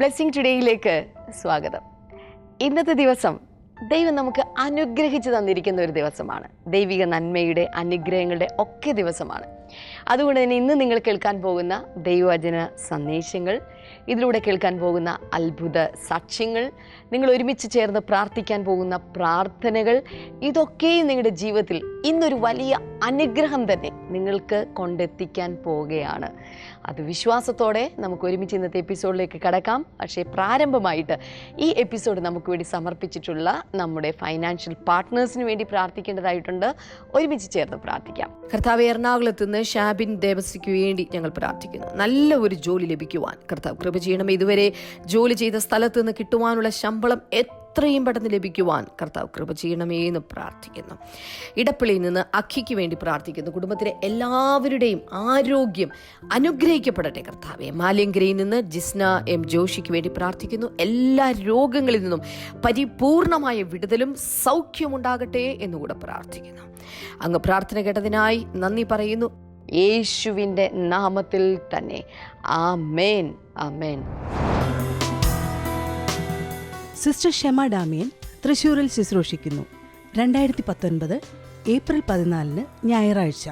Blessing ടുഡേയിലേക്ക് സ്വാഗതം. ഇന്നത്തെ ദിവസം ദൈവം നമുക്ക് അനുഗ്രഹിച്ചു തന്നിരിക്കുന്ന ഒരു ദിവസമാണ്. ദൈവിക നന്മയുടെ അനുഗ്രഹങ്ങളുടെ ഒക്കെ ദിവസമാണ്. അതുകൊണ്ട് തന്നെ ഇന്ന് നിങ്ങൾ കേൾക്കാൻ പോകുന്ന ദൈവവചന സന്ദേശങ്ങൾ, ഇതിലൂടെ കേൾക്കാൻ പോകുന്ന അത്ഭുത സാക്ഷ്യങ്ങൾ, നിങ്ങൾ ഒരുമിച്ച് ചേർന്ന് പ്രാർത്ഥിക്കാൻ പോകുന്ന പ്രാർത്ഥനകൾ, ഇതൊക്കെയും നിങ്ങളുടെ ജീവിതത്തിൽ ഇന്നൊരു വലിയ അനുഗ്രഹം തന്നെ നിങ്ങൾക്ക് കൊണ്ടെത്തിക്കാൻ പോവുകയാണ്. അത് വിശ്വാസത്തോടെ നമുക്ക് ഒരുമിച്ച് ഇന്നത്തെ എപ്പിസോഡിലേക്ക് കടക്കാം. പക്ഷേ പ്രാരംഭമായിട്ട് ഈ എപ്പിസോഡ് നമുക്ക് വേണ്ടി സമർപ്പിച്ചിട്ടുള്ള നമ്മുടെ ഫൈനാൻഷ്യൽ പാർട്ട്നേഴ്സിന് വേണ്ടി പ്രാർത്ഥിക്കേണ്ടതായിട്ടുണ്ട്. ഒരുമിച്ച് ചേർന്ന് പ്രാർത്ഥിക്കാം. കർത്താവ്, എറണാകുളത്ത് നിന്ന് ഷാബിൻ ദേവസിക്ക് വേണ്ടി ഞങ്ങൾ പ്രാർത്ഥിക്കുന്നു. നല്ല ഒരു ജോലി ലഭിക്കുവാൻ കർത്താവ് കൃപ ചെയ്യണം. ഇതുവരെ ജോലി ചെയ്ത സ്ഥലത്ത് നിന്ന് കിട്ടുവാനുള്ള ശമ്പളം എത്രയും പെട്ടെന്ന് ലഭിക്കുവാൻ കർത്താവ് കൃപ ചെയ്യണമേ എന്ന് പ്രാർത്ഥിക്കുന്നു. ഇടപ്പള്ളിയിൽ നിന്ന് അഖിക്ക് വേണ്ടി പ്രാർത്ഥിക്കുന്നു. കുടുംബത്തിലെ എല്ലാവരുടെയും ആരോഗ്യം അനുഗ്രഹിക്കപ്പെടട്ടെ കർത്താവെ. മാലിയങ്കരയിൽ നിന്ന് ജിസ്ന എം ജോഷിക്ക് വേണ്ടി പ്രാർത്ഥിക്കുന്നു. എല്ലാ രോഗങ്ങളിൽ നിന്നും പരിപൂർണമായ വിടുതലും സൗഖ്യമുണ്ടാകട്ടെ എന്നുകൂടെ പ്രാർത്ഥിക്കുന്നു. അങ്ങ് പ്രാർത്ഥന കേട്ടതിനായി നന്ദി പറയുന്നു. യേശുവിൻ്റെ നാമത്തിൽ തന്നെ ആമേൻ, ആമേൻ. സിസ്റ്റർ ഷെമ ഡാമിയൻ തൃശ്ശൂരിൽ ശുശ്രൂഷിക്കുന്നു. 2019 ഏപ്രിൽ 14 ഞായറാഴ്ച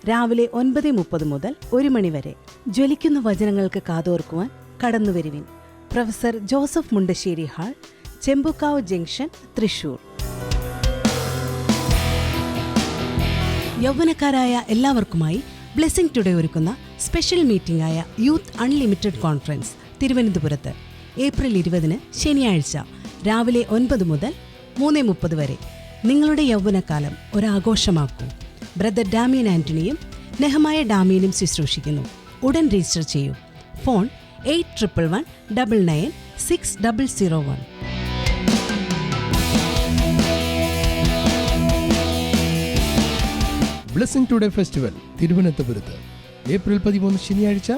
രാവിലെ 9:30 മുതൽ 1 മണി വരെ. ജ്വലിക്കുന്ന വചനങ്ങൾക്ക് കാതോർക്കുവാൻ കടന്നുവരുവിൻ. Professor Joseph Mundassery hall, Chembukkavu junction, Thrissur. യൗവനക്കാരായ എല്ലാവർക്കുമായി ബ്ലെസ്സിംഗ് ടുഡേ ഒരുക്കുന്ന സ്പെഷ്യൽ മീറ്റിംഗ് ആയ യൂത്ത് അൺലിമിറ്റഡ് കോൺഫറൻസ് തിരുവനന്തപുരത്ത് ഏപ്രിൽ 20 ശനിയാഴ്ച രാവിലെ 9 മുതൽ 3:30 വരെ. നിങ്ങളുടെ യൗവനകാലം ഒരാഘോഷമാക്കൂ. ബ്രദർ ഡാമിയൻ ആന്റണിയും നെഹമായ ഡാമിയനും ശുശ്രൂഷിക്കുന്നു. ഉടൻ രജിസ്റ്റർ ചെയ്യൂ. ഫോൺ 8111996001. ബ്ലെസ്സിംഗ് ടുഡേ ഫെസ്റ്റിവൽ തിരുവനന്തപുരത്ത് ഏപ്രിൽ 13 ശനിയാഴ്ച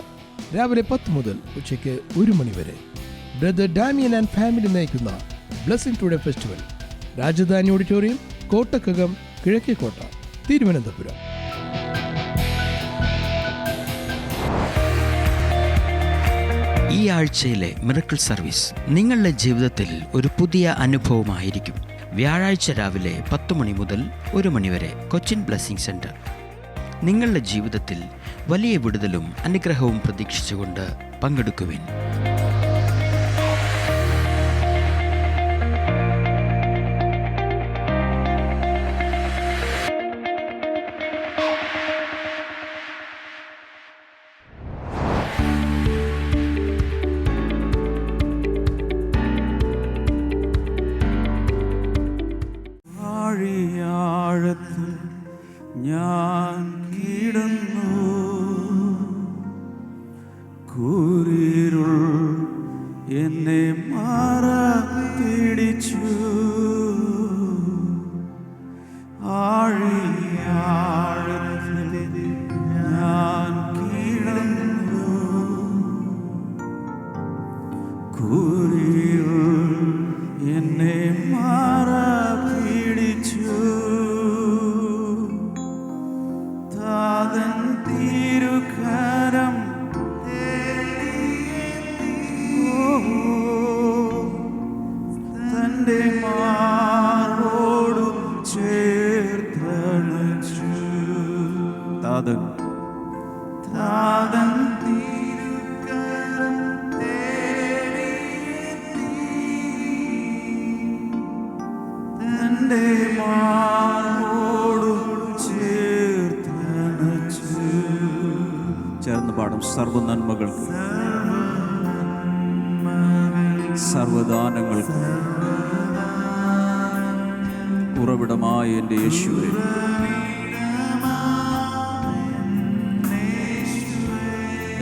രാവിലെ 10 മുതൽ ഉച്ചയ്ക്ക് 1 മണി വരെ. ബ്രദർ ഡാമിയൻ ആൻഡ് ഫാമിലി നയിക്കുന്ന blessing today festival Rajadhani auditorium, Kottakkakam, Kizhakkekotta, Thiruvananthapuram. ഈ ആഴ്ചയിലെ മിറക്കിൾ സർവീസ് നിങ്ങളുടെ ജീവിതത്തിൽ ഒരു പുതിയ അനുഭവമായിരിക്കും. വ്യാഴാഴ്ച രാവിലെ 10 മണി മുതൽ 1 മണി വരെ, കൊച്ചിൻ ബ്ലെസ്സിംഗ് സെൻറ്റർ. നിങ്ങളുടെ ജീവിതത്തിൽ വലിയ വിടുതലും അനുഗ്രഹവും പ്രതീക്ഷിച്ചുകൊണ്ട് പങ്കെടുക്കുവിൻ. ഞാൻ കിടന്നു കൂരിരുൾ എന്നെ മാറാതിടിച്ചു. ആഴിയാഴത്തിൽ ഞാൻ കിടന്നു കൂരിരുൾ എന്നെ മാറാതിടിച്ചു. തിരുകരം തന്റെ മാറോടും ചേർത്തണച്ചു. താതൻ തിരുകരം തന്റെ മാറോടും ചേർന്ന് പാടും. സർവനന്മകൾക്ക് സർവദാനങ്ങൾക്ക് ഉറവിടമായ എൻ്റെ യേശുവേ,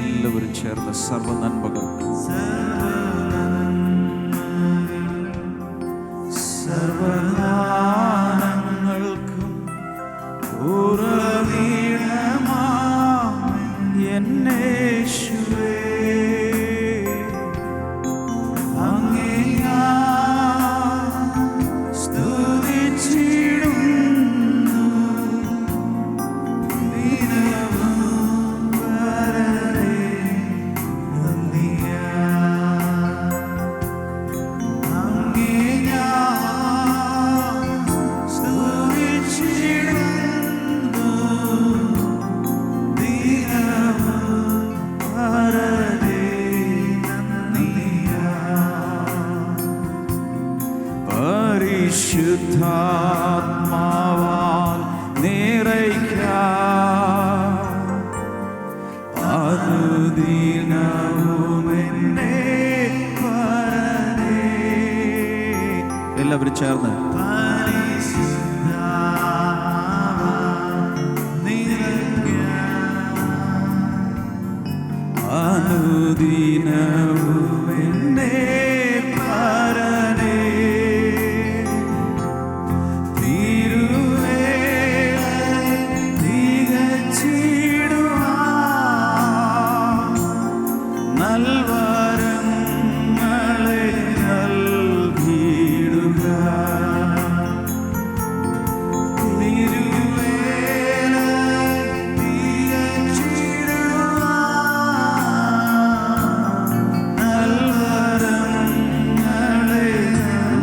എല്ലാവരും ചേർന്ന് സർവനന്മകൾക്ക് സർവദാനങ്ങൾക്കും ഉറവിടമാ എന്നേശുവേ, അങ്ങേ ഞാൻ സ്തുതിച്ചിടുന്നു. ദിനവും വരരെ നന്ദിയാ പരിശുദ്ധാത്മാവാൽ നിറയ്ക്ക അനുദിനവും എന്നെ പരനേ. എല്ലാവരും ചേർന്ന് അനുദിനവും എന്നെ പരനേ. നൽവരങ്ങളെ നൽകിയിടുക. തിരുവേല തികച്ചിടുക. നൽവരങ്ങളെ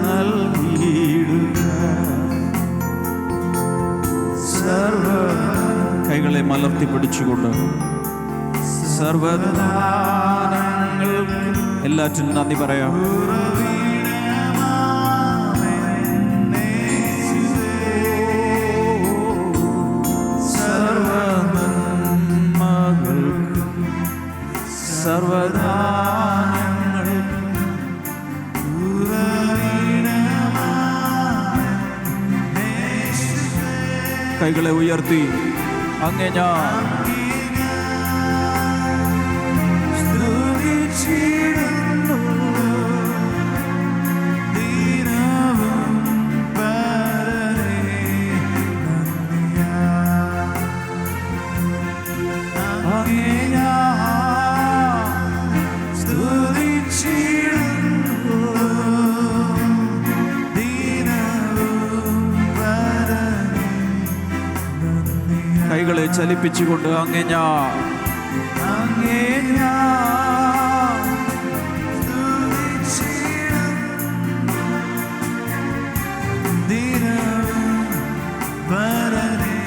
നൽകിയിടുക. സർവ കൈകളെ മലർത്തി പിടിച്ചുകൊണ്ട് സർവദാനങ്ങൾക്ക് എല്ലാറ്റിനും നന്ദി പറയാം. സർവനന്മകൾക്കും സർവദാനങ്ങൾക്കും കൈകളെ ഉയർത്തി അങ്ങേ ഞാൻ സ്തുതിച്ചിടുന്നു. ദിനവും പരനേ അങ്ങേ ഞാൻ സ്തുതിച്ചിടുന്നു. ദിനവും പരനേ. കൈകളെ ചലിപ്പിച്ചുകൊണ്ട് അങ്ങേ ഞാൻ അങ്ങേ ഞാൻ സ്തുതിച്ചിടുന്നു. ദിനവും പരനേ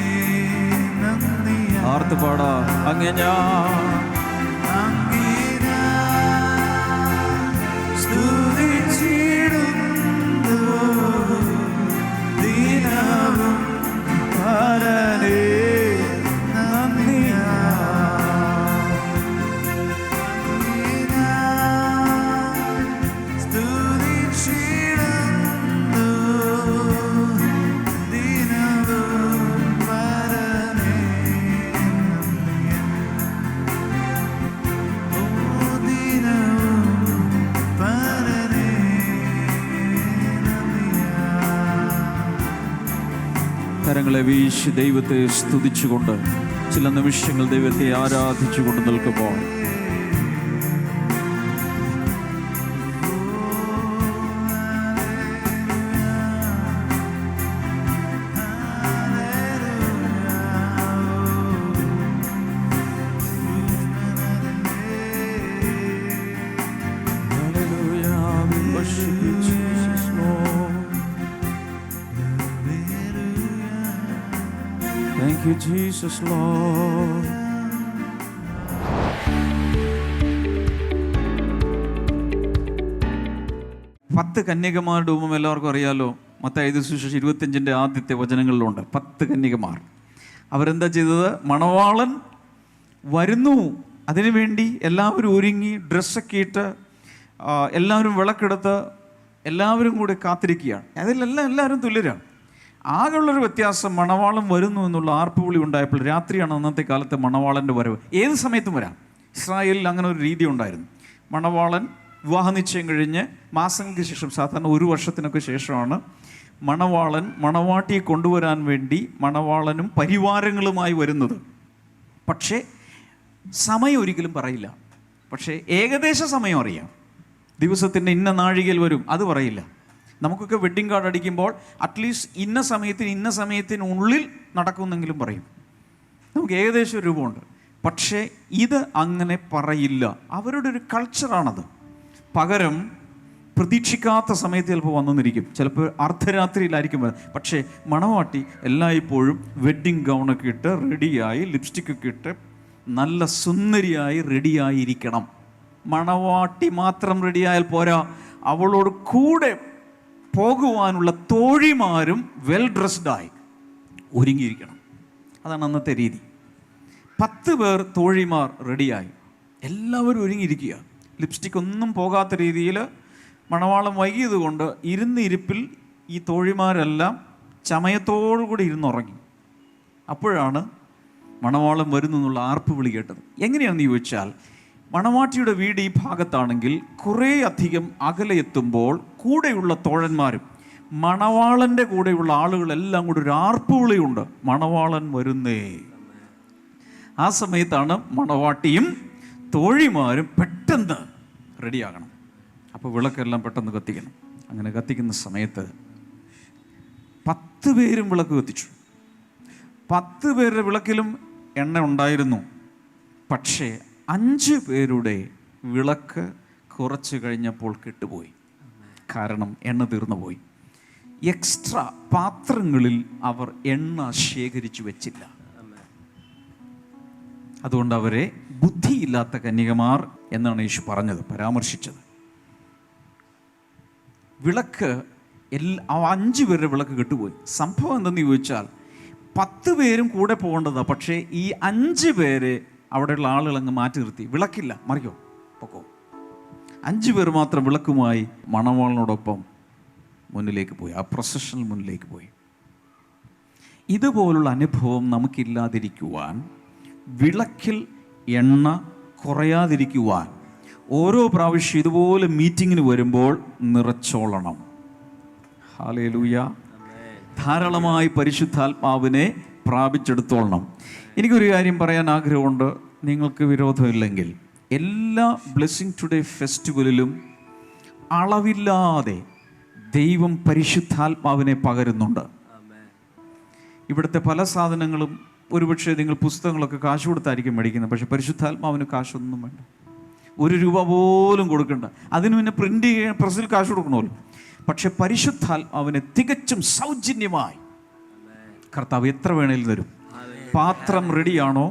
നന്ദിയാ. ആർത്ത് പാടാ അങ്ങേ ഞാൻ അങ്ങേ ഞാൻ സ്തുതിച്ചിടുന്നു. ദിനവും പരനേ നന്ദിയാ. സ്തുതിച്ചിടുന്നു. ദിനവും പരനേ നന്ദിയാ. ഓ ദിനവും പരനേ നന്ദിയാ. കരങ്ങളെ വീശി ദൈവത്തെ സ്തുതിച്ചുകൊണ്ട് ചില നിമിഷങ്ങൾ ദൈവത്തെ ആരാധിച്ചുകൊണ്ട് നിൽക്കുമ്പോൾ Thank you, Jesus, Lord. പത്ത് കന്യകമാരുടെ ഉപമ എല്ലാവർക്കും അറിയാലോ. മത്തായി സുവിശേഷം 25 ആദ്യത്തെ വചനങ്ങളിലുണ്ട് 10 കന്യകമാർ. അവരെന്താ ചെയ്തത്? മണവാളൻ വരുന്നു, അതിനുവേണ്ടി എല്ലാവരും ഒരുങ്ങി ഡ്രസ്സൊക്കെ ഇട്ട് എല്ലാവരും വിളക്കെടുത്ത് എല്ലാവരും കൂടി കാത്തിരിക്കുകയാണ്. അതിലെല്ലാം എല്ലാവരും തുല്യരാണ്. ആകെയുള്ളൊരു വ്യത്യാസം, മണവാളൻ വരുന്നു എന്നുള്ള ആർപ്പുവിളി ഉണ്ടായപ്പോൾ രാത്രിയാണ് അന്നത്തെ കാലത്തെ മണവാളൻ്റെ വരവ്. ഏത് സമയത്തും വരാം. ഇസ്രായേലിൽ അങ്ങനെ ഒരു രീതി ഉണ്ടായിരുന്നു. മണവാളൻ വിവാഹ നിശ്ചയം കഴിഞ്ഞ് മാസങ്ങൾക്ക് ശേഷം, സാധാരണ 1 വർഷത്തിനൊക്കെ ശേഷമാണ് മണവാളൻ മണവാട്ടിയെ കൊണ്ടുവരാൻ വേണ്ടി മണവാളനും പരിവാരങ്ങളുമായി വരുന്നത്. പക്ഷേ സമയം ഒരിക്കലും പറയില്ല. പക്ഷേ ഏകദേശ സമയം അറിയാം. ദിവസത്തിൻ്റെ ഇന്ന നാഴികയിൽ വരും, അത് പറയില്ല. നമുക്കൊക്കെ വെഡ്ഡിങ് കാർഡ് അടിക്കുമ്പോൾ അറ്റ്ലീസ്റ്റ് ഇന്ന സമയത്തിനുള്ളിൽ നടക്കുമെന്നെങ്കിലും പറയും. നമുക്ക് ഏകദേശം ഒരു രൂപമുണ്ട്. പക്ഷേ ഇത് അങ്ങനെ പറയില്ല. അവരുടെ ഒരു കൾച്ചറാണത്. പകരം പ്രതീക്ഷിക്കാത്ത സമയത്ത് ചിലപ്പോൾ വന്നെന്നിരിക്കും, ചിലപ്പോൾ അർദ്ധരാത്രിയിലായിരിക്കും വരുന്നത്. പക്ഷേ മണവാട്ടി എല്ലായ്പ്പോഴും വെഡ്ഡിങ് ഗൗണൊക്കെ ഇട്ട് റെഡിയായി, ലിപ്സ്റ്റിക്കൊക്കെ ഇട്ട് നല്ല സുന്ദരിയായി റെഡിയായിരിക്കണം. മണവാട്ടി മാത്രം റെഡിയായാൽ പോരാ, അവളോട് കൂടെ പോകുവാനുള്ള തോഴിമാരും വെൽ ഡ്രസ്ഡായി ഒരുങ്ങിയിരിക്കണം. അതാണ് അന്നത്തെ രീതി. 10 പേർ തോഴിമാർ റെഡിയായി, എല്ലാവരും ഒരുങ്ങിയിരിക്കുക. ലിപ്സ്റ്റിക് ഒന്നും പോകാത്ത രീതിയിൽ. മണവാളം വൈകിയത് കൊണ്ട് ഇരിപ്പിൽ ഈ തോഴിമാരെല്ലാം ചമയത്തോടുകൂടി ഇരുന്നുറങ്ങി. അപ്പോഴാണ് മണവാളം വരുന്നു എന്നുള്ള ആർപ്പ് വിളി കേട്ടത്. എങ്ങനെയാണെന്ന് ചോദിച്ചാൽ, മണവാട്ടിയുടെ വീട് ഈ ഭാഗത്താണെങ്കിൽ കുറേ അധികം അകലെ എത്തുമ്പോൾ കൂടെയുള്ള തോഴന്മാരും മണവാളൻ്റെ കൂടെയുള്ള ആളുകളെല്ലാം കൂടി ഒരു ആർപ്പ് വിളിയുണ്ട്, മണവാളൻ വരുന്നേ. ആ സമയത്താണ് മണവാട്ടിയും തോഴിമാരും പെട്ടെന്ന് റെഡിയാകണം. അപ്പോൾ വിളക്കെല്ലാം പെട്ടെന്ന് കത്തിക്കണം. അങ്ങനെ കത്തിക്കുന്ന സമയത്ത് 10 പേരും വിളക്ക് കത്തിച്ചു. 10 പേരുടെ വിളക്കിലും എണ്ണ ഉണ്ടായിരുന്നു. പക്ഷേ 5 പേരുടെ വിളക്ക് കുറച്ച് കഴിഞ്ഞപ്പോൾ കെട്ടുപോയി. കാരണം എണ്ണ തീർന്നു പോയി. എക്സ്ട്രാ പാത്രങ്ങളിൽ അവർ എണ്ണ ശേഖരിച്ചു വെച്ചില്ല. അതുകൊണ്ട് അവരെ ബുദ്ധിയില്ലാത്ത കന്യകമാർ എന്നാണ് യേശു പറഞ്ഞത്, പരാമർശിച്ചത്. വിളക്ക് 5 പേരുടെ വിളക്ക് കെട്ടുപോയി. സംഭവം എന്തെന്ന് ചോദിച്ചാൽ, 10 പേരും കൂടെ പോകേണ്ടതാണ്. പക്ഷേ ഈ 5 പേരെ അവിടെയുള്ള ആളുകൾ അങ്ങ് മാറ്റി നിർത്തി. വിളക്കില്ല, മറിയോ പൊക്കോ. 5 പേർ മാത്രം വിളക്കുമായി മണവാളിനോടൊപ്പം മുന്നിലേക്ക് പോയി, ആ പ്രൊസഷണൽ മുന്നിലേക്ക് പോയി. ഇതുപോലുള്ള അനുഭവം നമുക്കില്ലാതിരിക്കുവാൻ, വിളക്കിൽ എണ്ണ കുറയാതിരിക്കുവാൻ, ഓരോ പ്രാവശ്യം ഇതുപോലെ മീറ്റിങ്ങിന് വരുമ്പോൾ നിറച്ചോളണം. ഹല്ലേലൂയ. ധാരാളമായി പരിശുദ്ധാത്മാവിനെ പ്രാപിച്ചെടുത്തോളണം. എനിക്കൊരു കാര്യം പറയാൻ ആഗ്രഹമുണ്ട്. നിങ്ങൾക്ക് വിരോധമില്ലെങ്കിൽ, എല്ലാ ബ്ലെസ്സിങ് ടുഡേ ഫെസ്റ്റിവലിലും അളവില്ലാതെ ദൈവം പരിശുദ്ധാത്മാവിനെ പകരുന്നുണ്ട്. ഇവിടുത്തെ പല സാധനങ്ങളും ഒരുപക്ഷെ നിങ്ങൾ പുസ്തകങ്ങളൊക്കെ കാശ് കൊടുത്തായിരിക്കും മേടിക്കുന്നത്. പക്ഷെ പരിശുദ്ധാത്മാവിന് കാശൊന്നും വേണ്ട, 1 രൂപ പോലും കൊടുക്കണ്ട. അതിന് പിന്നെ പ്രിൻ്റ് ചെയ്യാൻ പ്രസിൽ കാശ് കൊടുക്കണമല്ലോ. പക്ഷെ പരിശുദ്ധാത്മാവിനെ തികച്ചും സൗജന്യമായി കർത്താവ് എത്ര വേണേലും തരും. പാത്രം റെഡിയാണോ,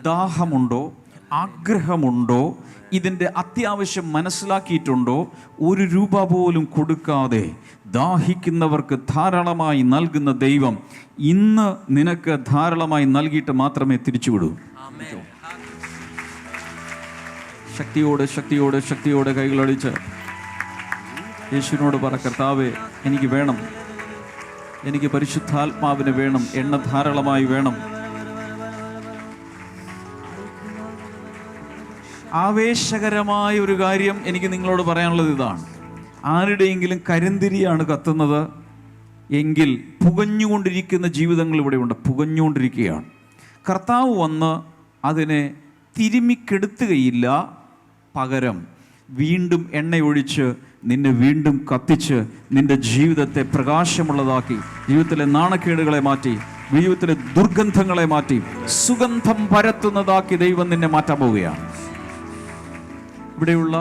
ദാഹമുണ്ടോ, ആഗ്രഹമുണ്ടോ, ഇതിൻ്റെ അത്യാവശ്യം മനസ്സിലാക്കിയിട്ടുണ്ടോ, 1 രൂപ പോലും കൊടുക്കാതെ ദാഹിക്കുന്നവർക്ക് ധാരാളമായി നൽകുന്ന ദൈവം ഇന്ന് നിനക്ക് ധാരാളമായി നൽകിയിട്ട് മാത്രമേ തിരിച്ചുവിടൂ. ശക്തിയോടെ ശക്തിയോടെ ശക്തിയോടെ കൈകളടിച്ച് യേശുവിനോട് പറ, കർത്താവേ എനിക്ക് വേണം, എനിക്ക് പരിശുദ്ധാത്മാവിന് വേണം, എണ്ണ ധാരാളമായി വേണം. ആവേശകരമായ ഒരു കാര്യം എനിക്ക് നിങ്ങളോട് പറയാനുള്ളത് ഇതാണ്. ആരുടെയെങ്കിലും കരിന്തിരിയാണ് കത്തുന്നത് എങ്കിൽ പുകഞ്ഞുകൊണ്ടിരിക്കുന്ന ജീവിതങ്ങൾ ഇവിടെയുണ്ട്, പുകഞ്ഞുകൊണ്ടിരിക്കുകയാണ്. കർത്താവ് വന്ന് അതിനെ തിരുമിക്കെടുത്തുകയില്ല, പകരം വീണ്ടും എണ്ണയൊഴിച്ച് നിന്നെ വീണ്ടും കത്തിച്ച് നിന്റെ ജീവിതത്തെ പ്രകാശമുള്ളതാക്കി, ജീവിതത്തിലെ നാണക്കേടുകളെ മാറ്റി, ജീവിതത്തിലെ ദുർഗന്ധങ്ങളെ മാറ്റി സുഗന്ധം പരത്തുന്നതാക്കി ദൈവം നിന്നെ മാറ്റാൻ പോവുകയാണ്. ഇവിടെയുള്ള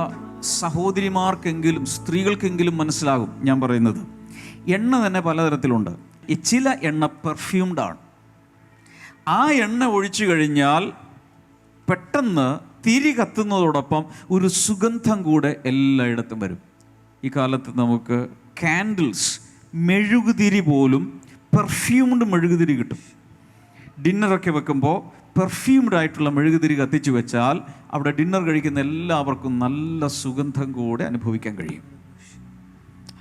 സഹോദരിമാർക്കെങ്കിലും സ്ത്രീകൾക്കെങ്കിലും മനസ്സിലാകും ഞാൻ പറയുന്നത്. എണ്ണ തന്നെ പലതരത്തിലുണ്ട്. ചില എണ്ണ പെർഫ്യൂംഡാണ്. ആ എണ്ണ ഒഴിച്ചു കഴിഞ്ഞാൽ പെട്ടെന്ന് തിരി കത്തുന്നതോടൊപ്പം ഒരു സുഗന്ധം കൂടെ എല്ലായിടത്തും വരും. ഈ കാലത്ത് നമുക്ക് കാൻഡിൽസ്, മെഴുകുതിരി പോലും പെർഫ്യൂംഡ് മെഴുകുതിരി കിട്ടും. ഡിന്നറൊക്കെ വെക്കുമ്പോൾ പെർഫ്യൂംഡ് ആയിട്ടുള്ള മെഴുകുതിരി കത്തിച്ചു വെച്ചാൽ അവിടെ ഡിന്നർ കഴിക്കുന്ന എല്ലാവർക്കും നല്ല സുഗന്ധം കൂടെ അനുഭവിക്കാൻ കഴിയും.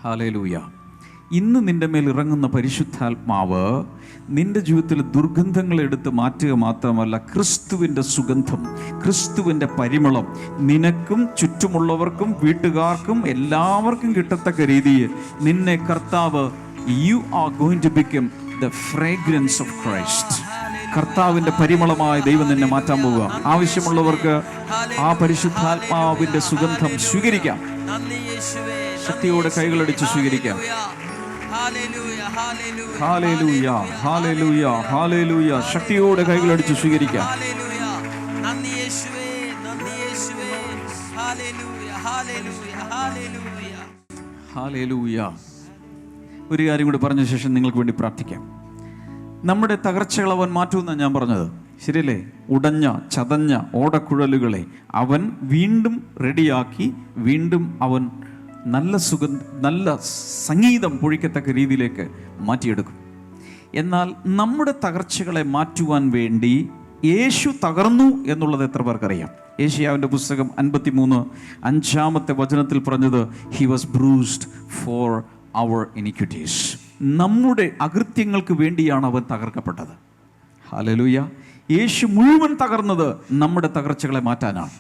ഹല്ലേലൂയ. ഇന്ന് നിൻ്റെ മേൽ ഇറങ്ങുന്ന പരിശുദ്ധാത്മാവ് നിൻ്റെ ജീവിതത്തിൽ ദുർഗന്ധങ്ങൾ എടുത്ത് മാറ്റുക മാത്രമല്ല, ക്രിസ്തുവിൻ്റെ സുഗന്ധം, ക്രിസ്തുവിൻ്റെ പരിമളം നിനക്കും ചുറ്റുമുള്ളവർക്കും വീട്ടുകാർക്കും എല്ലാവർക്കും കിട്ടത്തക്ക രീതിയിൽ നിന്നെ കർത്താവ്, you are going to become the fragrance of Christ. കർത്താവിൻ്റെ പരിമളമായി ദൈവം നിന്നെ മാറ്റാൻ പോവുക. ആവശ്യമുള്ളവർക്ക് ആ പരിശുദ്ധാത്മാവിൻ്റെ സുഗന്ധം സ്വീകരിക്കാം. ശക്തിയോടെ കൈകളടിച്ച് സ്വീകരിക്കാം. Hallelujah, hallelujah, hallelujah. ശക്തിയോടെ കൈകളടിച്ച് സ്വീകരിക്കാം. ഹല്ലേലൂയ. ഒരു കാര്യം കൂടി പറഞ്ഞ ശേഷം നിങ്ങൾക്ക് വേണ്ടി പ്രാർത്ഥിക്കാം. നമ്മുടെ തകർച്ചകൾ അവൻ മാറ്റുമെന്നാണ് ഞാൻ പറഞ്ഞത്, ശരിയല്ലേ? ഉടഞ്ഞ ചതഞ്ഞ ഓടക്കുഴലുകളെ അവൻ വീണ്ടും റെഡിയാക്കി വീണ്ടും അവൻ നല്ല സംഗീതം പൊഴിക്കത്തക്ക രീതിയിലേക്ക് മാറ്റിയെടുക്കും. എന്നാൽ നമ്മുടെ തകർച്ചകളെ മാറ്റുവാൻ വേണ്ടി യേശു തകർന്നു എന്നുള്ളത് എത്ര പേർക്കറിയാം? യേശയ്യാവിൻ്റെ പുസ്തകം 53:5 വചനത്തിൽ പറഞ്ഞത്, he was bruised for our iniquities. നമ്മുടെ അകൃത്യങ്ങൾക്ക് വേണ്ടിയാണ് അവൻ തകർക്കപ്പെട്ടത്. ഹല്ലേലൂയ. യേശു മുഴുവൻ തകർന്നത് നമ്മുടെ തകർച്ചകളെ മാറ്റാനാണ്.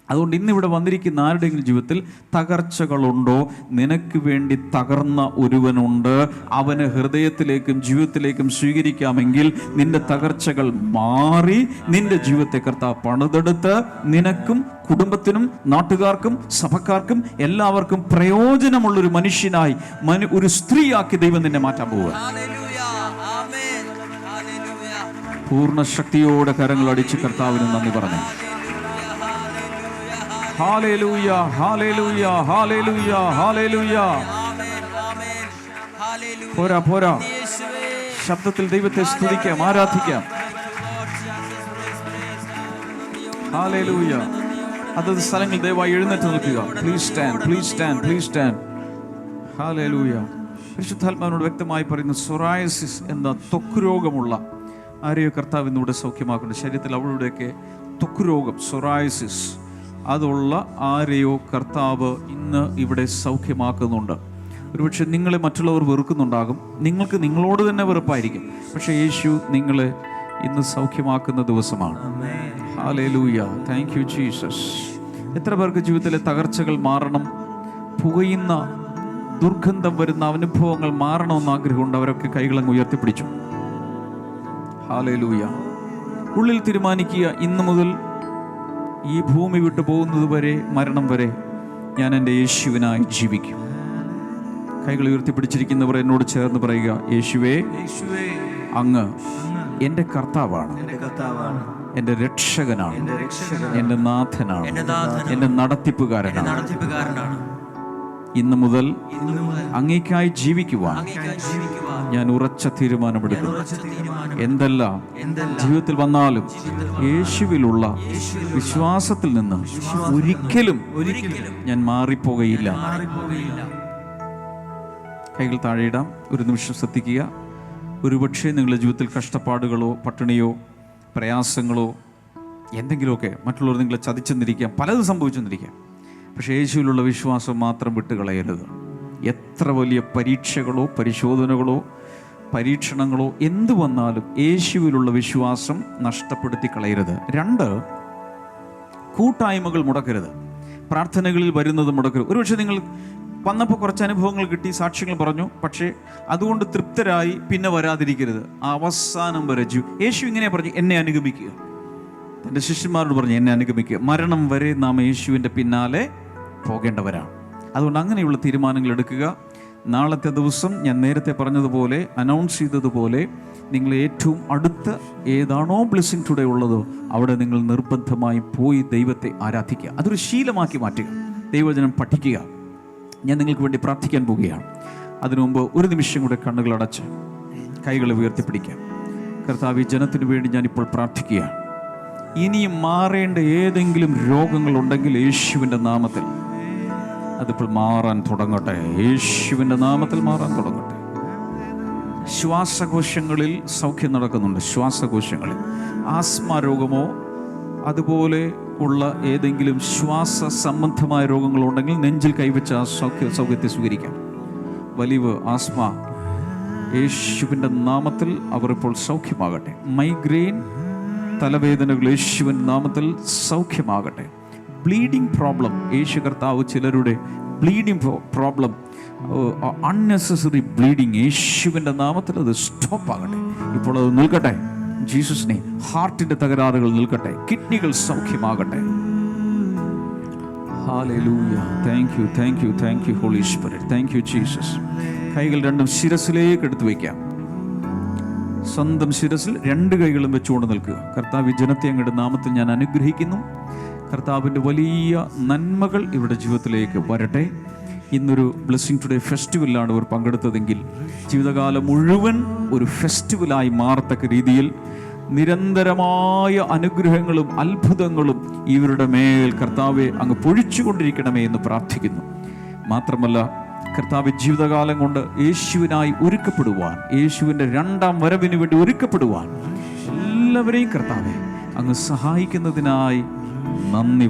അതുകൊണ്ട് ഇന്നിവിടെ വന്നിരിക്കുന്ന ആരുടെയെങ്കിലും ജീവിതത്തിൽ തകർച്ചകളുണ്ടോ? നിനക്ക് വേണ്ടി തകർന്ന ഒരുവനുണ്ട്. അവന് ഹൃദയത്തിലേക്കും ജീവിതത്തിലേക്കും സ്വീകരിക്കാമെങ്കിൽ നിന്റെ തകർച്ചകൾ മാറി നിന്റെ ജീവിതത്തെ കർത്താവ് പണിതെടുത്ത് നിനക്കും കുടുംബത്തിനും നാട്ടുകാർക്കും സഭക്കാർക്കും എല്ലാവർക്കും പ്രയോജനമുള്ളൊരു മനുഷ്യനായി ഒരു സ്ത്രീയാക്കി ദൈവം നിന്നെ മാറ്റാൻ പോവുക. പൂർണ്ണ ശക്തിയോടെ കരങ്ങൾ അടിച്ച് കർത്താവിന് നന്ദി പറഞ്ഞു. Hallelujah, hallelujah, hallelujah, hallelujah. പോരാ, ശബ്ദത്തിൽ ദൈവത്തെ സ്തുതിക്കാം, ആരാധിക്കാം. ഹല്ലേലൂയ. അതത് സ്ഥലങ്ങൾ ദയവായി എഴുന്നേറ്റ് നിൽക്കുക. Please stand. ഹല്ലേലൂയ. പരിശുദ്ധാത്മാവിനോട് വ്യക്തമായി പറയുന്നു, സൊറായസിസ് എന്ന ത്വക്ക് രോഗമുള്ള ആരെയോ കർത്താവ് ഇന്നിവിടെ സൗഖ്യമാക്കുന്നുണ്ട്. ശരീരത്തിൽ അവളുടെയൊക്കെ ത്വക്ക് രോഗം, സൊറായസിസ് അതുള്ള ആരെയോ കർത്താവ് ഇന്ന് ഇവിടെ സൗഖ്യമാക്കുന്നുണ്ട്. ഒരുപക്ഷെ നിങ്ങളെ മറ്റുള്ളവർ വെറുക്കുന്നുണ്ടാകും, നിങ്ങൾക്ക് നിങ്ങളോട് തന്നെ വെറുപ്പായിരിക്കും. പക്ഷേ യേശു നിങ്ങളെ ഇന്ന് സൗഖ്യമാക്കുന്ന ദിവസമാണ്. ഹല്ലേലൂയ. Thank you Jesus. എത്ര പേർക്ക് ജീവിതത്തിലെ തകർച്ചകൾ മാറണം, പുകയുന്ന ദുർഗന്ധം വരുന്ന അനുഭവങ്ങൾ മാറണമെന്ന് ആഗ്രഹമുണ്ട്? അവരൊക്കെ കൈകളങ്ങ് ഉയർത്തിപ്പിടിച്ചു. ഹല്ലേലൂയ. ഉള്ളിൽ തീരുമാനിക്കുക, ഇന്നു മുതൽ ഈ ഭൂമി വിട്ടു പോകുന്നത് വരെ, മരണം വരെ ഞാൻ എൻ്റെ യേശുവിനായി ജീവിക്കും. കൈകൾ ഉയർത്തിപ്പിടിച്ചിരിക്കുന്നവർ എന്നോട് ചേർന്ന് പറയുക, യേശുവേ, അങ്ങ് എൻ്റെ കർത്താവാണ്, എൻ്റെ രക്ഷകനാണ്, എൻ്റെ നാഥനാണ്, എൻ്റെ നടത്തിപ്പുകാരനാണ്. ഇന്നു മുതൽ അങ്ങേക്കായി ജീവിക്കുവാൻ ഞാൻ ഉറച്ച തീരുമാനമെടുക്കുന്നു. എന്തെല്ലാം ജീവിതത്തിൽ വന്നാലും യേശുവിലുള്ള വിശ്വാസത്തിൽ നിന്ന് ഒരിക്കലും ഞാൻ മാറിപ്പോകയില്ല. കൈകൾ താഴെയിടാം. ഒരു നിമിഷം ശ്രദ്ധിക്കുക. ഒരുപക്ഷെ നിങ്ങളുടെ ജീവിതത്തിൽ കഷ്ടപ്പാടുകളോ പട്ടിണിയോ പ്രയാസങ്ങളോ എന്തെങ്കിലുമൊക്കെ മറ്റുള്ളവർ നിങ്ങളെ ചതിച്ചെന്നിരിക്കാം, പലതും സംഭവിച്ചെന്നിരിക്കാം. പക്ഷേ യേശുവിലുള്ള വിശ്വാസം മാത്രം വിട്ടുകളയരുത്. എത്ര വലിയ പരീക്ഷകളോ പരിശോധനകളോ പരീക്ഷണങ്ങളോ എന്തു വന്നാലും യേശുവിലുള്ള വിശ്വാസം നഷ്ടപ്പെടുത്തി കളയരുത്. 2, കൂട്ടായ്മകൾ മുടക്കരുത്. പ്രാർത്ഥനകളിൽ വരുന്നത് മുടക്കരുത്. ഒരുപക്ഷെ നിങ്ങൾ വന്നപ്പോൾ കുറച്ച് അനുഭവങ്ങൾ കിട്ടി, സാക്ഷ്യങ്ങൾ പറഞ്ഞു, പക്ഷേ അതുകൊണ്ട് തൃപ്തരായി പിന്നെ വരാതിരിക്കരുത്. അവസാനം വരെ യേശു ഇങ്ങനെ പറഞ്ഞു, എന്നെ അനുഗമിക്കുക. തൻ്റെ ശിഷ്യന്മാരോട് പറഞ്ഞു, എന്നെ അനുഗമിക്കുക. മരണം വരെ നാം യേശുവിൻ്റെ പിന്നാലെ പോകേണ്ടവരാണ്. അതുകൊണ്ട് അങ്ങനെയുള്ള തീരുമാനങ്ങൾ എടുക്കുക. നാളത്തെ ദിവസം ഞാൻ നേരത്തെ പറഞ്ഞതുപോലെ, അനൗൺസ് ചെയ്തതുപോലെ, നിങ്ങൾ ഏറ്റവും അടുത്ത ഏതാണോ ബ്ലെസ്സിങ് ടുഡേ ഉള്ളതോ അവിടെ നിങ്ങൾ നിർബന്ധമായും പോയി ദൈവത്തെ ആരാധിക്കുക. അതൊരു ശീലമാക്കി മാറ്റുക. ദൈവവചനം പഠിക്കുക. ഞാൻ നിങ്ങൾക്ക് വേണ്ടി പ്രാർത്ഥിക്കാൻ പോവുകയാണ്. അതിനു മുമ്പ് ഒരു നിമിഷം കൂടെ കണ്ണുകൾ അടച്ച് കൈകൾ ഉയർത്തിപ്പിടിക്കാം. കർത്താവ്, ഈ ജനത്തിനു വേണ്ടി ഞാനിപ്പോൾ പ്രാർത്ഥിക്കുകയാണ്. ഇനിയും മാറേണ്ട ഏതെങ്കിലും രോഗങ്ങളുണ്ടെങ്കിൽ യേശുവിൻ്റെ നാമത്തിൽ അതിപ്പോൾ മാറാൻ തുടങ്ങട്ടെ. യേശുവിൻ്റെ നാമത്തിൽ മാറാൻ തുടങ്ങട്ടെ. ശ്വാസകോശങ്ങളിൽ സൗഖ്യം നടക്കുന്നുണ്ട്. ശ്വാസകോശങ്ങളിൽ ആസ്മ രോഗമോ അതുപോലെ ഉള്ള ഏതെങ്കിലും ശ്വാസ സംബന്ധമായ രോഗങ്ങളുണ്ടെങ്കിൽ നെഞ്ചിൽ കൈവച്ച ആ സൗഖ്യത്തെ സ്വീകരിക്കാം. വലിവ്, ആസ്മ, യേശുവിൻ്റെ നാമത്തിൽ അവർ ഇപ്പോൾ സൗഖ്യമാകട്ടെ. മൈഗ്രെയിൻ, തലവേദനകൾ യേശുവിൻ്റെ നാമത്തിൽ സൗഖ്യമാകട്ടെ. ബ്ലീഡിംഗ് പ്രോബ്ലം, യേശു കർത്താവ് ചിലരുടെ ബ്ലീഡിംഗ് പ്രോബ്ലം, അൺനെസസറി ബ്ലീഡിംഗ്, യേശുവിൻ്റെ നാമത്തിൽ അത് സ്റ്റോപ്പ് ആകട്ടെ. ഇപ്പോൾ അത് നിൽക്കട്ടെ. ജീസസിനെ. ഹാർട്ടിൻ്റെ തകരാറുകൾ നിൽക്കട്ടെ. കിഡ്നികൾ സൗഖ്യമാകട്ടെ. Hallelujah. Thank you Holy Spirit. Thank you Jesus. കൈകൾ രണ്ടും ശിരസിലേക്ക് എടുത്തു വയ്ക്കാം. സ്വന്തം ശിരസിൽ 2 കൈകളും വെച്ചുകൊണ്ട് നിൽക്കുക. കർത്താവ്, ഈ ജനത്തെ അങ്ങയുടെ നാമത്തിൽ ഞാൻ അനുഗ്രഹിക്കുന്നു. കർത്താവിൻ്റെ വലിയ നന്മകൾ ഇവരുടെ ജീവിതത്തിലേക്ക് വരട്ടെ. ഇന്നൊരു ബ്ലെസ്സിങ് ടുഡേ ഫെസ്റ്റിവലാണ് ഇവർ പങ്കെടുത്തതെങ്കിൽ ജീവിതകാലം മുഴുവൻ ഒരു ഫെസ്റ്റിവലായി മാറത്തക്ക രീതിയിൽ നിരന്തരമായ അനുഗ്രഹങ്ങളും അത്ഭുതങ്ങളും ഇവരുടെ മേൽ കർത്താവെ അങ്ങ് പൊഴിച്ചുകൊണ്ടിരിക്കണമേ എന്ന് പ്രാർത്ഥിക്കുന്നു. മാത്രമല്ല കർത്താവ് ജീവിതകാലം കൊണ്ട് യേശുവിനായി ഒരുക്കപ്പെടുവാൻ, യേശുവിൻ്റെ രണ്ടാം വരവിന് വേണ്ടി ഒരുക്കപ്പെടുവാൻ എല്ലാവരെയും കർത്താവെ അങ്ങ് സഹായിക്കുന്നതിനായി നന്ദി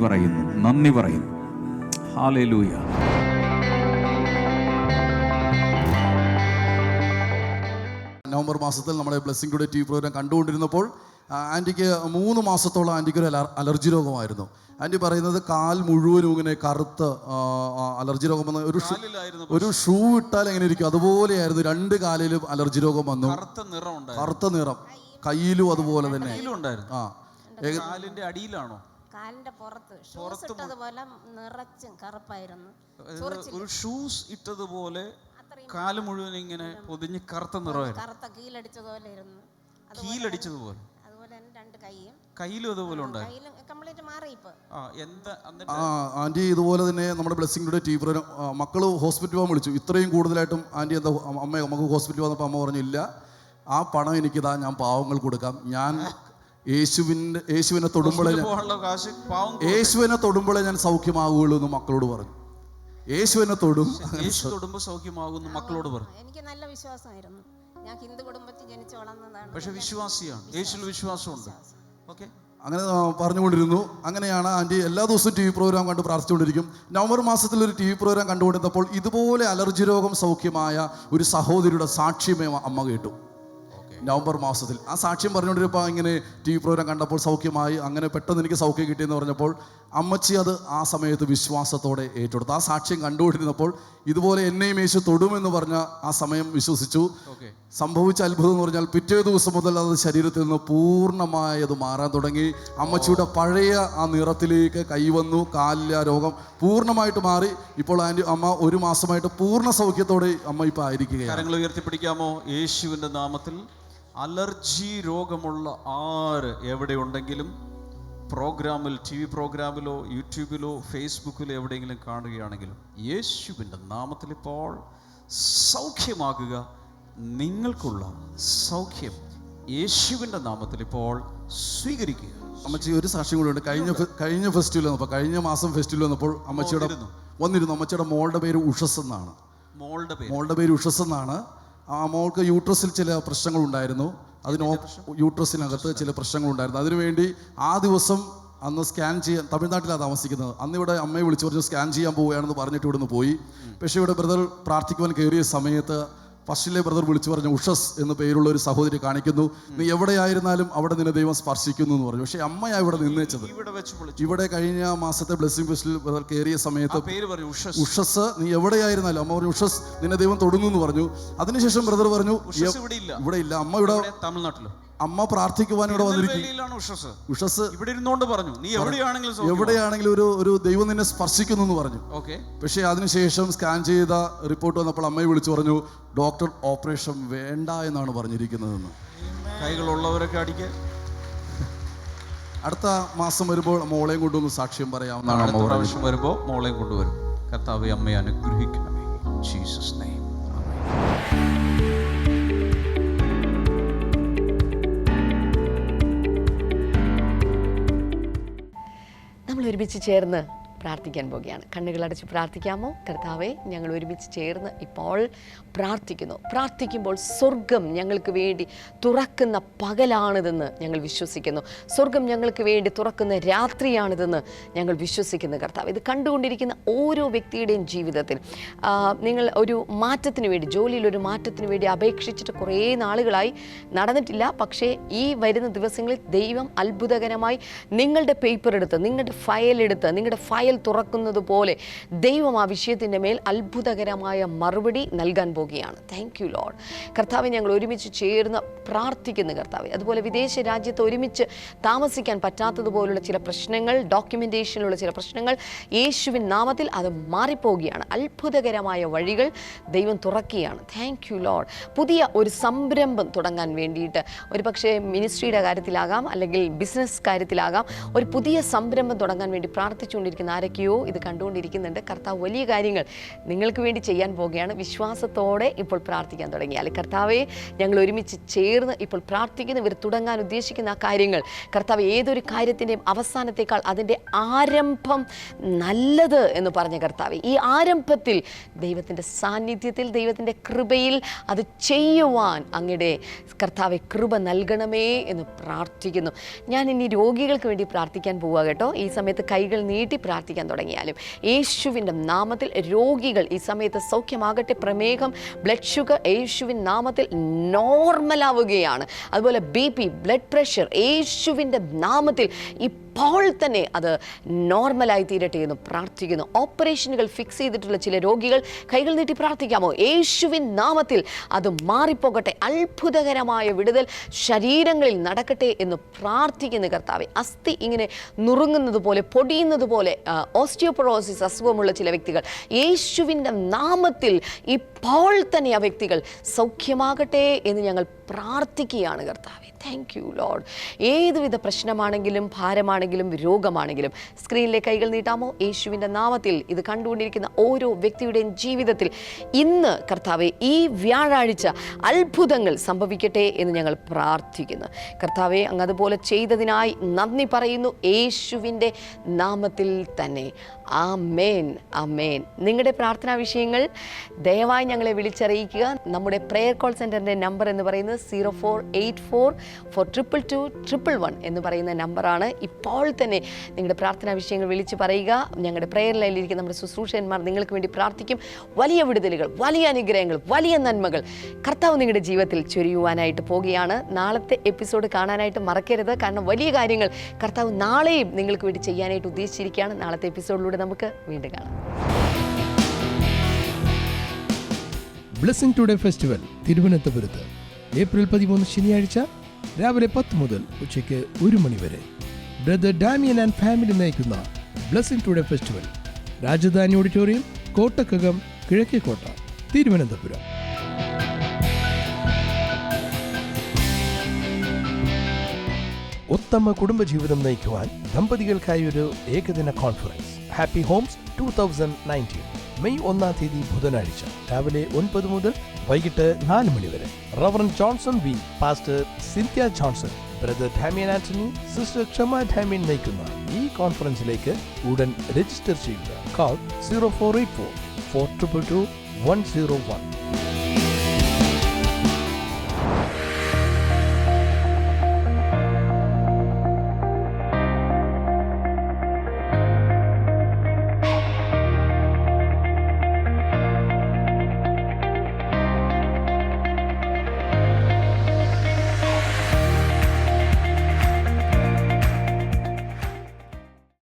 പറയുന്നു. ഹല്ലേലൂയ. നവംബർ മാസത്തിൽ നമ്മുടെ ബ്ലെസ്സിംഗ് ടുഡേ TV പ്രോഗ്രാം കണ്ടുകൊണ്ടിരുന്നപ്പോൾ ആൻറ്റിക്ക് 3 മാസത്തോളം ആൻറ്റിക്ക് ഒരു അലർജി രോഗമായിരുന്നു. ആൻറ്റി പറയുന്നത് കാൽ മുഴുവനും ഇങ്ങനെ കറുത്ത അലർജി രോഗം വന്ന ഒരു ഷൂ ഇട്ടാൽ എങ്ങനെ ഇരിക്കും അതുപോലെയായിരുന്നു. 2 കാലിലും അലർജി രോഗം വന്നു. കറുത്ത നിറം കയ്യിലും അതുപോലെ തന്നെ. കാലിന്റെ അടിയിലാണോ? കാലിന്റെ പുറത്ത് ഷൂസ് ഇട്ടതുപോലെ നിറച്ചും കറുപ്പായിരുന്നു. ഒരു ഷൂസ് ഇട്ടതുപോലെ കാല് മുഴുവൻ ഇങ്ങനെ പൊതിഞ്ഞ് കറുത്ത നിറമായിരുന്നു. കറുത്ത കീലടിച്ചതുപോലെ ഇരുന്നു. കീലടിച്ചതുപോലെ അതുപോലെ തന്നെ 2 കയ്യിലും അതുപോലെ ഉണ്ടായി. കംപ്ലീറ്റ് മാറി ഇപ്പൊ. ആൻറ്റി ഇതുപോലെ തന്നെ നമ്മുടെ ബ്ലെസ്സിംഗ് ടുഡേ TV പ്രോഗ്രാം മക്കള് ഹോസ്പിറ്റലിൽ പോകാൻ വിളിച്ചു. ഇത്രയും കൂടുതലായിട്ടും ആൻറ്റി എന്താ നമുക്ക് ഹോസ്പിറ്റലിൽ വന്നപ്പോൾ അമ്മ പറഞ്ഞു, ഇല്ല ആ പണം എനിക്കിതാ, ഞാൻ പാവങ്ങൾ കൊടുക്കാം. ഞാൻ യേശുവിനെ തൊടുമ്പോഴേ ഞാൻ സൗഖ്യമാകുകയുള്ളൂ എന്ന് മക്കളോട് പറഞ്ഞു. യേശുവിനെ തൊടുമ്പോൾ സൗഖ്യമാകുന്നു മക്കളോട് പറഞ്ഞു. എനിക്ക് നല്ല വിശ്വാസമായിരുന്നു. ഞാൻ ഹിന്ദു കുടുംബത്തിൽ ജനിച്ചു വളർന്നതാണ്. പക്ഷെ വിശ്വാസിയാണ്, യേശുവിൽ വിശ്വാസമുണ്ട്. ഓക്കെ, അങ്ങനെ പറഞ്ഞുകൊണ്ടിരുന്നു. അങ്ങനെയാണ് ആൻറ്റി എല്ലാ ദിവസവും TV പ്രോഗ്രാം കണ്ട് പ്രാർത്ഥിച്ചുകൊണ്ടിരിക്കും. നവംബർ മാസത്തിൽ ഒരു TV പ്രോഗ്രാം കണ്ടുകൊണ്ടിരുന്നപ്പോൾ ഇതുപോലെ അലർജി രോഗം സൗഖ്യമായ ഒരു സഹോദരിയുടെ സാക്ഷ്യമേ അമ്മ കേട്ടു. നവംബർ മാസത്തിൽ ആ സാക്ഷ്യം പറഞ്ഞുകൊണ്ടിരുന്നപ്പോൾ ഇങ്ങനെ TV പ്രോഗ്രാം കണ്ടപ്പോൾ സൗഖ്യമായി, അങ്ങനെ പെട്ടെന്ന് എനിക്ക് സൗഖ്യം കിട്ടിയെന്ന് പറഞ്ഞപ്പോൾ അമ്മച്ചി അത് ആ സമയത്ത് വിശ്വാസത്തോടെ ഏറ്റെടുത്തു. ആ സാക്ഷ്യം കണ്ടുകൊണ്ടിരുന്നപ്പോൾ ഇതുപോലെ എന്നെയും യേശു തൊടുമെന്ന് പറഞ്ഞ ആ സമയം വിശ്വസിച്ചു. സംഭവിച്ച അത്ഭുതം എന്ന് പറഞ്ഞാൽ പിറ്റേ ദിവസം മുതൽ അത് ശരീരത്തിൽ നിന്ന് പൂർണ്ണമായി അത് മാറാൻ തുടങ്ങി. അമ്മച്ചിയുടെ പഴയ ആ നിറത്തിലേക്ക് കൈവന്നു. കാലിലെ ആ രോഗം പൂർണ്ണമായിട്ട് മാറി. ഇപ്പോൾ അമ്മ 1 മാസമായിട്ട് പൂർണ്ണ സൗഖ്യത്തോടെ അമ്മ ഇപ്പോൾ ആയിരിക്കുകയാണ്. കരങ്ങൾ ഉയർത്തിപ്പിടിക്കാമോ? യേശുവിൻ്റെ നാമത്തിൽ അലർജി രോഗമുള്ള ആര് എവിടെ ഉണ്ടെങ്കിലും പ്രോഗ്രാമിൽ, TV പ്രോഗ്രാമിലോ യൂട്യൂബിലോ ഫേസ്ബുക്കിലോ എവിടെയെങ്കിലും കാണുകയാണെങ്കിലും യേശുവിൻ്റെ നാമത്തിൽ ഇപ്പോൾ സൗഖ്യമാകുക. നിങ്ങൾക്കുള്ള സൗഖ്യം യേശുവിൻ്റെ നാമത്തിൽ ഇപ്പോൾ സ്വീകരിക്കുക. അമ്മച്ചി ഒരു സാക്ഷ്യം കൂടെ ഉണ്ട്. കഴിഞ്ഞ ഫെസ്റ്റിവൽ വന്നപ്പോൾ, കഴിഞ്ഞ മാസം ഫെസ്റ്റിവൽ വന്നപ്പോൾ അമ്മച്ചിയുടെ വന്നിരുന്നു. അമ്മച്ചിയുടെ മോളുടെ പേര് ഉഷസ് എന്നാണ്. മോളുടെ പേര് ഉഷസ് എന്നാണ്. ആ മോൾക്ക് യൂട്രസിൽ ചില പ്രശ്നങ്ങളുണ്ടായിരുന്നു. യൂട്രസിനകത്ത് ചില പ്രശ്നങ്ങളുണ്ടായിരുന്നു. അതിനുവേണ്ടി ആ ദിവസം അന്ന് സ്കാൻ ചെയ്യാൻ, തമിഴ്നാട്ടിലാണ് താമസിക്കുന്നത്, അന്ന് ഇവിടെ അമ്മയെ വിളിച്ചു പറഞ്ഞു സ്കാൻ ചെയ്യാൻ പോവുകയാണെന്ന് പറഞ്ഞിട്ട് ഇവിടുന്ന് പോയി. പക്ഷേ ഇവിടെ ബ്രദർ പ്രാർത്ഥിക്കുവാൻ കയറിയ സമയത്ത് ഫസ്റ്റിലെ ബ്രദർ വിളിച്ചു പറഞ്ഞു, ഉഷസ് എന്ന് പേരുള്ള ഒരു സഹോദരി കാണിക്കുന്നു, നീ എവിടെയായിരുന്നാലും അവിടെ നിന്നെ ദൈവം സ്പർശിക്കുന്നു എന്ന് പറഞ്ഞു. പക്ഷേ അമ്മയാ ഇവിടെ നിന്നേച്ചത്. ഇവിടെ കഴിഞ്ഞ മാസത്തെ ബ്ലെസ്സിംഗ് ഫെസ്റ്റിൽ ബ്രദർ കയറിയ സമയത്ത് ഉഷസ്, നീ എവിടെയായിരുന്നാലും, അമ്മ പറഞ്ഞു ഉഷസ് നിന്നെ ദൈവം തൊടുന്നു എന്ന് പറഞ്ഞു. അതിനുശേഷം ബ്രദർ പറഞ്ഞു ഇവിടെ ഇല്ല, അമ്മ ഇവിടെ തമിഴ്നാട്ടിലോ അമ്മ പ്രാർത്ഥിക്കുവാൻ ഇവിടെ വന്നിരിക്കുന്നു. ഉഷസ് ഇവിടെ ഇരുന്നോണ്ട് പറഞ്ഞു, നീ എവിടെയാണെങ്കിലും ഒരു ദൈവം നിന്നെ സ്പർശിക്കുന്നു എന്ന് പറഞ്ഞു. പക്ഷേ അതിനുശേഷം സ്കാൻ ചെയ്ത റിപ്പോർട്ട് വന്നപ്പോൾ അമ്മയെ വിളിച്ചു പറഞ്ഞു, ഡോക്ടർ ഓപ്പറേഷൻ വേണ്ട എന്നാണ് പറഞ്ഞിരിക്കുന്നതെന്ന്. കൈകളുള്ളവരൊക്കെ അടിക്കുക. അടുത്ത മാസം വരുമ്പോൾ മോളെയും കൊണ്ടുവന്ന് സാക്ഷ്യം പറയാവുന്നതാണ്. അടുത്ത പ്രാവശ്യം വരുമ്പോൾ മോളെയും കൊണ്ടുവരും. കർത്താവേ അമ്മയെ അനുഗ്രഹിക്കണമേ. Jesus name. നമ്മൾ ഒരുമിച്ച് ചേർന്ന് പ്രാർത്ഥിക്കാൻ പോവുകയാണ്. കണ്ണുകളടച്ച് പ്രാർത്ഥിക്കാമോ? കർത്താവെ, ഞങ്ങൾ ഒരുമിച്ച് ചേർന്ന് ഇപ്പോൾ പ്രാർത്ഥിക്കുമ്പോൾ സ്വർഗം ഞങ്ങൾക്ക് വേണ്ടി തുറക്കുന്ന പകലാണിതെന്ന് ഞങ്ങൾ വിശ്വസിക്കുന്നു. സ്വർഗം ഞങ്ങൾക്ക് വേണ്ടി തുറക്കുന്ന രാത്രിയാണിതെന്ന് ഞങ്ങൾ വിശ്വസിക്കുന്നു. കർത്താവ്, ഇത് കണ്ടുകൊണ്ടിരിക്കുന്ന ഓരോ വ്യക്തിയുടെയും ജീവിതത്തിൽ നിങ്ങൾ ഒരു മാറ്റത്തിന് വേണ്ടി, ജോലിയിലൊരു മാറ്റത്തിന് വേണ്ടി അപേക്ഷിച്ചിട്ട് കുറേ നാളുകളായി നടന്നിട്ടില്ല. പക്ഷേ ഈ വരുന്ന ദിവസങ്ങളിൽ ദൈവം അത്ഭുതകരമായി നിങ്ങളുടെ പേപ്പർ എടുത്ത്, നിങ്ങളുടെ ഫയൽ എടുത്ത്, നിങ്ങളുടെ ഫയൽ തുറക്കുന്നത് പോലെ ദൈവം ആ വിഷയത്തിൻ്റെ മേൽ അത്ഭുതകരമായ മറുപടി നൽകാൻ പോകുകയാണ്. Thank you Lord. കർത്താവെ, ഞങ്ങൾ ഒരുമിച്ച് ചേർന്ന് പ്രാർത്ഥിക്കുന്നു കർത്താവെ. അതുപോലെ വിദേശ രാജ്യത്ത് ഒരുമിച്ച് താമസിക്കാൻ പറ്റാത്തതുപോലുള്ള ചില പ്രശ്നങ്ങൾ, ഡോക്യുമെൻറ്റേഷനിലുള്ള ചില പ്രശ്നങ്ങൾ യേശുവിൻ നാമത്തിൽ അത് മാറിപ്പോവുകയാണ്. അത്ഭുതകരമായ വഴികൾ ദൈവം തുറക്കുകയാണ്. Thank you lord. പുതിയ ഒരു സംരംഭം തുടങ്ങാൻ വേണ്ടിയിട്ട്, ഒരു പക്ഷേ മിനിസ്ട്രിയുടെ കാര്യത്തിലാകാം, അല്ലെങ്കിൽ ബിസിനസ് കാര്യത്തിലാകാം, ഒരു പുതിയ സംരംഭം തുടങ്ങാൻ വേണ്ടി പ്രാർത്ഥിച്ചുകൊണ്ടിരിക്കുന്ന ആരൊക്കെയോ ഇത് കണ്ടുകൊണ്ടിരിക്കുന്നുണ്ട്. കർത്താവ് വലിയ കാര്യങ്ങൾ നിങ്ങൾക്ക് വേണ്ടി ചെയ്യാൻ പോവുകയാണ്. വിശ്വാസത്തോടെ ഇപ്പോൾ പ്രാർത്ഥിക്കാൻ തുടങ്ങിയാൽ, കർത്താവെ ഞങ്ങൾ ഒരുമിച്ച് ചേർന്ന് ഇപ്പോൾ പ്രാർത്ഥിക്കുന്ന, ഇവർ തുടങ്ങാൻ ഉദ്ദേശിക്കുന്ന ആ കാര്യങ്ങൾ, കർത്താവ് ഏതൊരു കാര്യത്തിൻ്റെയും അവസാനത്തേക്കാൾ അതിൻ്റെ ആരംഭം നല്ലത് എന്ന് പറഞ്ഞ കർത്താവെ, ഈ ആരംഭത്തിൽ ദൈവത്തിൻ്റെ സാന്നിധ്യത്തിൽ, ദൈവത്തിൻ്റെ കൃപയിൽ അത് ചെയ്യുവാൻ അങ്ങയുടെ കർത്താവെ കൃപ നൽകണമേ എന്ന് പ്രാർത്ഥിക്കുന്നു. ഞാൻ ഇനി രോഗികൾക്ക് വേണ്ടി പ്രാർത്ഥിക്കാൻ പോവുക കേട്ടോ. ഈ സമയത്ത് കൈകൾ നീട്ടി പ്രാർത്ഥിക്കാൻ തുടങ്ങിയാലും യേശുവിൻ്റെ നാമത്തിൽ രോഗികൾ ഈ സമയത്ത് സൗഖ്യമാകട്ടെ. പ്രമേഹം, ബ്ലഡ് ഷുഗർ യേശുവിൻ നാമത്തിൽ നോർമലാവുകയാണ്. അതുപോലെ BP, ബ്ലഡ് പ്രഷർ യേശുവിൻ്റെ നാമത്തിൽ ഇപ്പോൾ തന്നെ അത് നോർമലായി തീരട്ടെ എന്ന് പ്രാർത്ഥിക്കുന്നു. ഓപ്പറേഷനുകൾ ഫിക്സ് ചെയ്തിട്ടുള്ള ചില രോഗികൾ കൈകൾ നീട്ടി പ്രാർത്ഥിക്കാമോ? യേശുവിൻ നാമത്തിൽ അത് മാറിപ്പോകട്ടെ. അത്ഭുതകരമായ വിടുതൽ ശരീരങ്ങളിൽ നടക്കട്ടെ എന്ന് പ്രാർത്ഥിക്കുന്നു കർത്താവെ. അസ്ഥി ഇങ്ങനെ നുറുങ്ങുന്നത് പോലെ, പൊടിയുന്നത് പോലെ, ഓസ്റ്റിയോപൊറോസിസ് അസുഖമുള്ള ചില വ്യക്തികൾ യേശുവിൻ്റെ നാമത്തിൽ ഇപ്പോൾ തന്നെ ആ വ്യക്തികൾ സൗഖ്യമാകട്ടെ എന്ന് ഞങ്ങൾ പ്രാർത്ഥിക്കുകയാണ് കർത്താവെ. Thank you lord. ഏതുവിധ പ്രശ്നമാണെങ്കിലും, ഭാരമാണെങ്കിലും, രോഗമാണെങ്കിലും സ്ക്രീനിലെ കൈകൾ നീട്ടാമോ? യേശുവിൻ്റെ നാമത്തിൽ ഇത് കണ്ടുകൊണ്ടിരിക്കുന്ന ഓരോ വ്യക്തിയുടെയും ജീവിതത്തിൽ ഇന്ന് കർത്താവെ ഈ വ്യാഴാഴ്ച അത്ഭുതങ്ങൾ സംഭവിക്കട്ടെ എന്ന് ഞങ്ങൾ പ്രാർത്ഥിക്കുന്നു കർത്താവെ. അങ്ങ് അതുപോലെ ചെയ്തതിനായി നന്ദി പറയുന്നു യേശുവിൻ്റെ നാമത്തിൽ തന്നെ. ആമേൻ, ആമേൻ. നിങ്ങളുടെ പ്രാർത്ഥനാ വിഷയങ്ങൾ ദയവായി ഞങ്ങളെ വിളിച്ചറിയിക്കുക. നമ്മുടെ പ്രെയർ കോൾ സെൻറ്ററിൻ്റെ നമ്പർ എന്ന് പറയുന്നത് 0484422111 എന്ന് പറയുന്ന നമ്പറാണ്. ഇപ്പോൾ തന്നെ നിങ്ങളുടെ പ്രാർത്ഥനാ വിഷയങ്ങൾ വിളിച്ച് പറയുക. ഞങ്ങളുടെ പ്രെയർ ലൈനിലിരിക്കുന്ന നമ്മുടെ ശുശ്രൂഷകന്മാർ നിങ്ങൾക്ക് വേണ്ടി പ്രാർത്ഥിക്കും. വലിയ വിടുതലുകൾ, വലിയ അനുഗ്രഹങ്ങൾ, വലിയ നന്മകൾ കർത്താവ് നിങ്ങളുടെ ജീവിതത്തിൽ ചൊരിയുവാനായിട്ട് പോവുകയാണ്. നാളത്തെ എപ്പിസോഡ് കാണാനായിട്ട് മറക്കരുത്. കാരണം വലിയ കാര്യങ്ങൾ കർത്താവ് നാളെയും നിങ്ങൾക്ക് വേണ്ടി ചെയ്യാനായിട്ട് ഉദ്ദേശിച്ചിരിക്കുകയാണ്. നാളത്തെ എപ്പിസോഡിലൂടെ നമുക്ക് വീണ്ടും കാണാം. ബ്ലെസ്സിംഗ് ടുഡേ ഫെസ്റ്റിവൽ തിരുവനന്തപുരത്ത് ഏപ്രിൽ 13 ശനിയാഴ്ച രാവിലെ 10 മുതൽ ഉച്ചയ്ക്ക് 1 മണി വരെ ബ്രദർ ഡാമിയൻ ആൻഡ് ഫാമിലി നയിക്കുന്ന blessing today festival Rajadhani auditorium, Kottakkakam, Kizhakkekotta, Thiruvananthapuram. ഉത്തമ കുടുംബജീവിതം നയിക്കുവാൻ ദമ്പതികൾക്കായി ഒരു ഏകദിന കോൺഫറൻസ് ഹാപ്പി ഹോംസ് 2019 മെയ് 1 തീയതി ബുധനാഴ്ച രാവിലെ 9 മുതൽ വൈകിട്ട് 4 മണി വരെ. Reverend Johnson V, pastor Cynthia Johnson, brother Damian Antony, sister Kshama Damian നയിക്കുന്ന ഈ കോൺഫറൻസിലേക്ക് ഉടൻ രജിസ്റ്റർ ചെയ്യുക. കോൾ 0484 422 101.